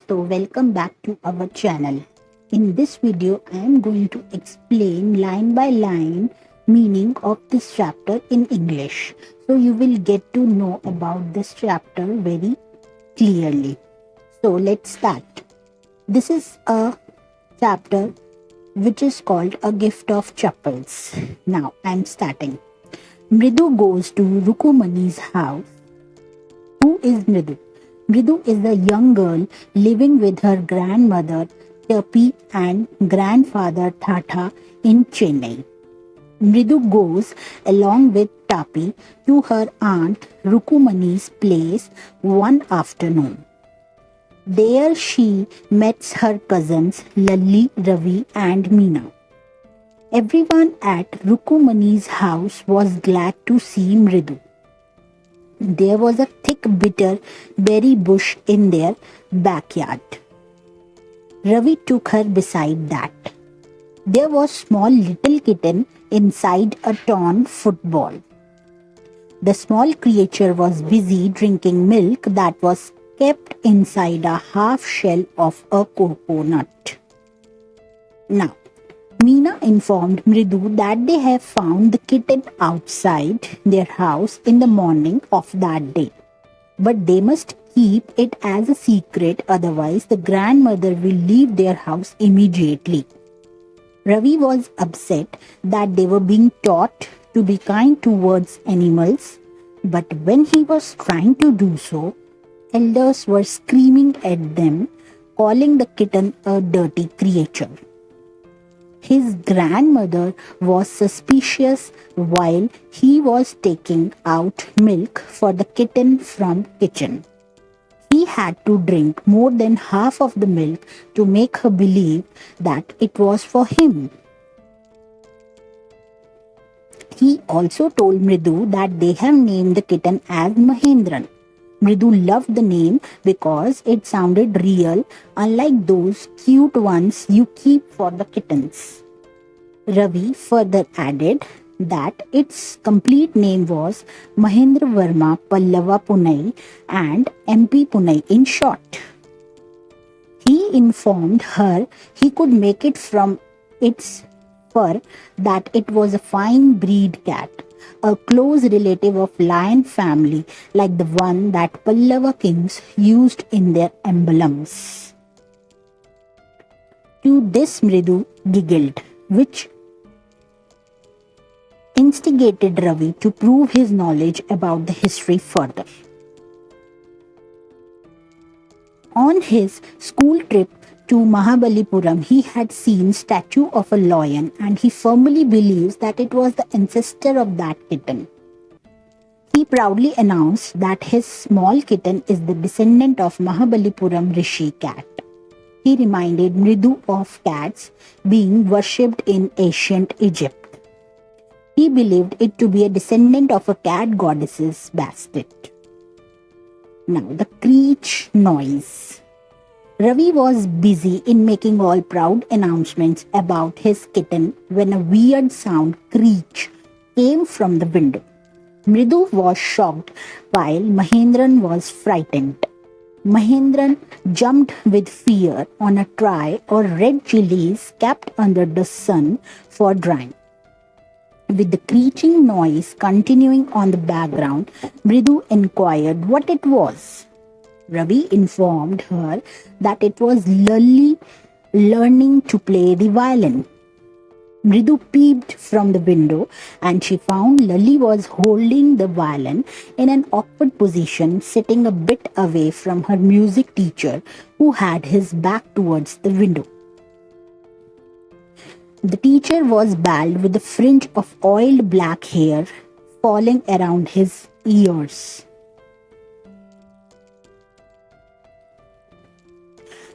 So welcome back to our channel. In this video I am going to explain line by line meaning of this chapter in English. So you will get to know about this chapter very clearly. So let's start. This is a chapter which is called A Gift of Chappals. Now I am starting. Mridu goes to Rukumani's house. Who is Mridu? Mridu is a young girl living with her grandmother Tapi and grandfather Tata in Chennai. Mridu goes along with Tapi to her aunt Rukumani's place one afternoon. There she meets her cousins Lalli, Ravi and Meena. Everyone at Rukumani's house was glad to see Mridu. There was a thick bitter berry bush in their backyard. Ravi took her beside that. There was small little kitten inside a torn football. The small creature was busy drinking milk that was kept inside a half shell of a coconut. Now, Meena informed Mridu that they have found the kitten outside their house in the morning of that day. But they must keep it as a secret, otherwise the grandmother will leave their house immediately. Ravi was upset that they were being taught to be kind towards animals, but when he was trying to do so, elders were screaming at them, calling the kitten a dirty creature. His grandmother was suspicious while he was taking out milk for the kitten from kitchen. He had to drink more than half of the milk to make her believe that it was for him. He also told Mridu that they have named the kitten as Mahendran. Mridu loved the name because it sounded real, unlike those cute ones you keep for the kittens. Ravi further added that its complete name was Mahendra Verma Pallava Punai and MP Punai in short. He informed her he could make it from its fur that it was a fine breed cat, a close relative of lion family like the one that Pallava kings used in their emblems. To this Mridu giggled, which instigated Ravi to prove his knowledge about the history further. On his school trip to Mahabalipuram, he had seen statue of a lion and he firmly believes that it was the ancestor of that kitten. He proudly announced that his small kitten is the descendant of Mahabalipuram Rishi cat. He reminded Mridu of cats being worshipped in ancient Egypt. He believed it to be a descendant of a cat goddess's Bastet. Now the creech noise. Ravi was busy in making all proud announcements about his kitten when a weird sound creech came from the window. Mridu was shocked while Mahendran was frightened. Mahendran jumped with fear on a tray or red chilies kept under the sun for drying. With the creaking noise continuing on the background, Mridu inquired what it was. Ravi informed her that it was Lalli learning to play the violin. Mridu peeped from the window and she found Lalli was holding the violin in an awkward position, sitting a bit away from her music teacher who had his back towards the window. The teacher was bald with a fringe of oiled black hair falling around his ears.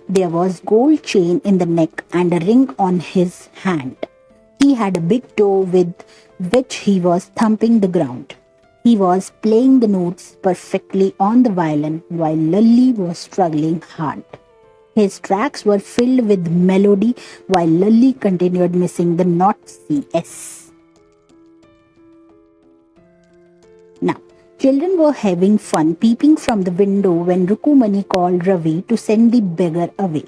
There was gold chain in the neck and a ring on his hand. He had a big toe with which he was thumping the ground. He was playing the notes perfectly on the violin while Lalli was struggling hard. His tracks were filled with melody while Lalli continued missing the not CS. Now, Children were having fun peeping from the window when Rukumani called Ravi to send the beggar away.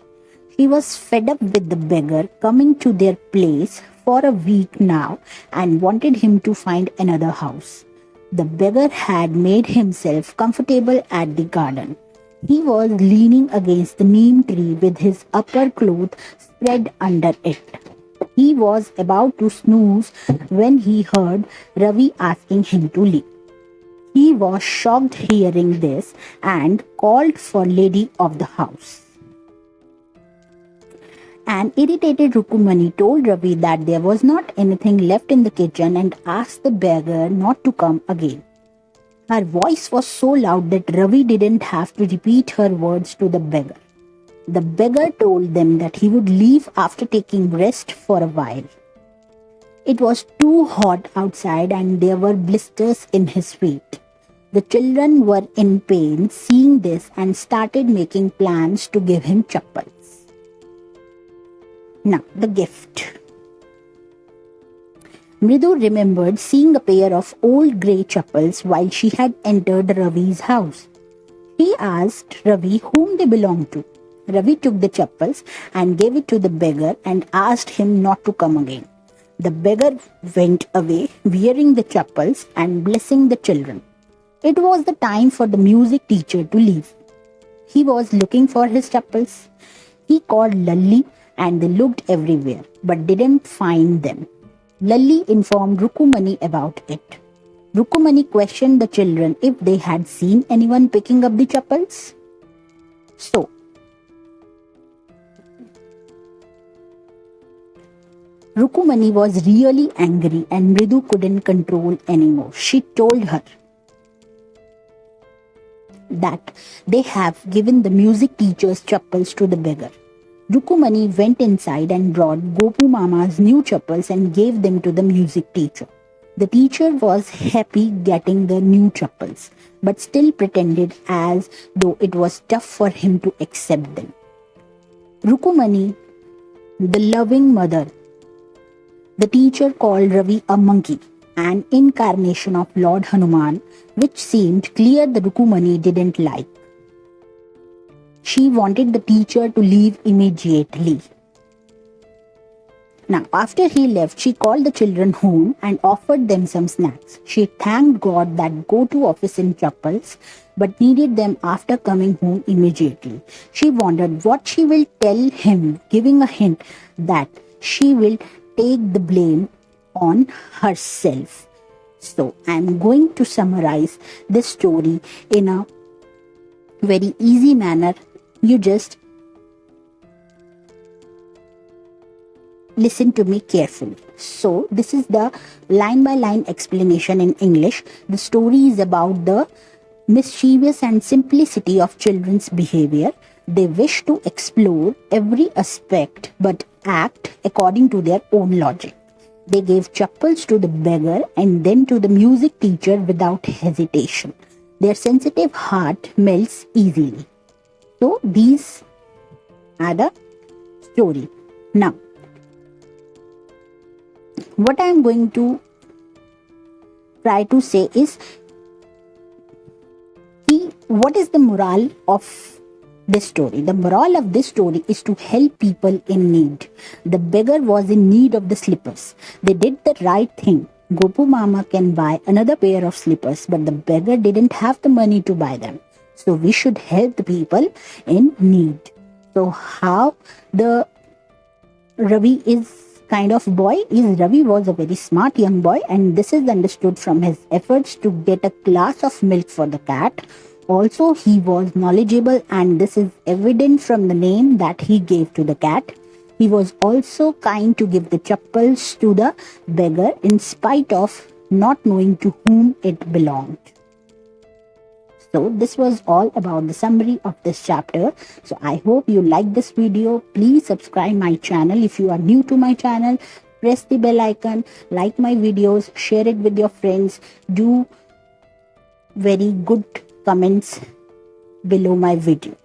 She was fed up with the beggar coming to their place for a week now and wanted him to find another house. The beggar had made himself comfortable at the garden. He was leaning against the neem tree with his upper cloth spread under it. He was about to snooze when he heard Ravi asking him to leave. He was shocked hearing this and called for lady of the house. An irritated Rukumani told Ravi that there was not anything left in the kitchen and asked the beggar not to come again. Her voice was so loud that Ravi didn't have to repeat her words to the beggar. The beggar told them that he would leave after taking rest for a while. It was too hot outside and there were blisters in his feet. The children were in pain seeing this and started making plans to give him chappals. Now, the gift. Mridu remembered seeing a pair of old grey chappals while she had entered Ravi's house. He asked Ravi whom they belonged to. Ravi took the chappals and gave it to the beggar and asked him not to come again. The beggar went away wearing the chappals and blessing the children. It was the time for the music teacher to leave. He was looking for his chappals. He called Lalli and they looked everywhere but didn't find them. Lalli informed Rukumani about it. Rukumani questioned the children if they had seen anyone picking up the chappals. So, Rukumani was really angry and Mridu couldn't control anymore. She told her that they have given the music teacher's chappals to the beggar. Rukumani went inside and brought Gopu Mama's new chappals and gave them to the music teacher. The teacher was happy getting the new chappals, but still pretended as though it was tough for him to accept them. Rukumani, the loving mother, the teacher called Ravi a monkey, an incarnation of Lord Hanuman, which seemed clear the Rukumani didn't like. She wanted the teacher to leave immediately. Now, after he left, she called the children home and offered them some snacks. She thanked God that go to office in chappals, but needed them after coming home immediately. She wondered what she will tell him, giving a hint that she will take the blame on herself. So, I am going to summarize this story in a very easy manner. You just listen to me carefully. So, this is the line by line explanation in English. The story is about the mischievous and simplicity of children's behavior. They wish to explore every aspect but act according to their own logic. They gave chappals to the beggar and then to the music teacher without hesitation. Their sensitive heart melts easily. So, these are the story. Now, what I am going to try to say is, what is the moral of this story? The moral of this story is to help people in need. The beggar was in need of the slippers. They did the right thing. Gopu Mama can buy another pair of slippers, but the beggar didn't have the money to buy them. So we should help the people in need. So how the Ravi is kind of boy is Ravi was a very smart young boy, and this is understood from his efforts to get a glass of milk for the cat. Also, he was knowledgeable, and this is evident from the name that he gave to the cat. He was also kind to give the chappals to the beggar in spite of not knowing to whom it belonged. So this was all about the summary of this chapter. So I hope you like this video. Please subscribe my channel if you are new to my channel. Press the bell icon, like my videos, share it with your friends. Do very good comments below my video.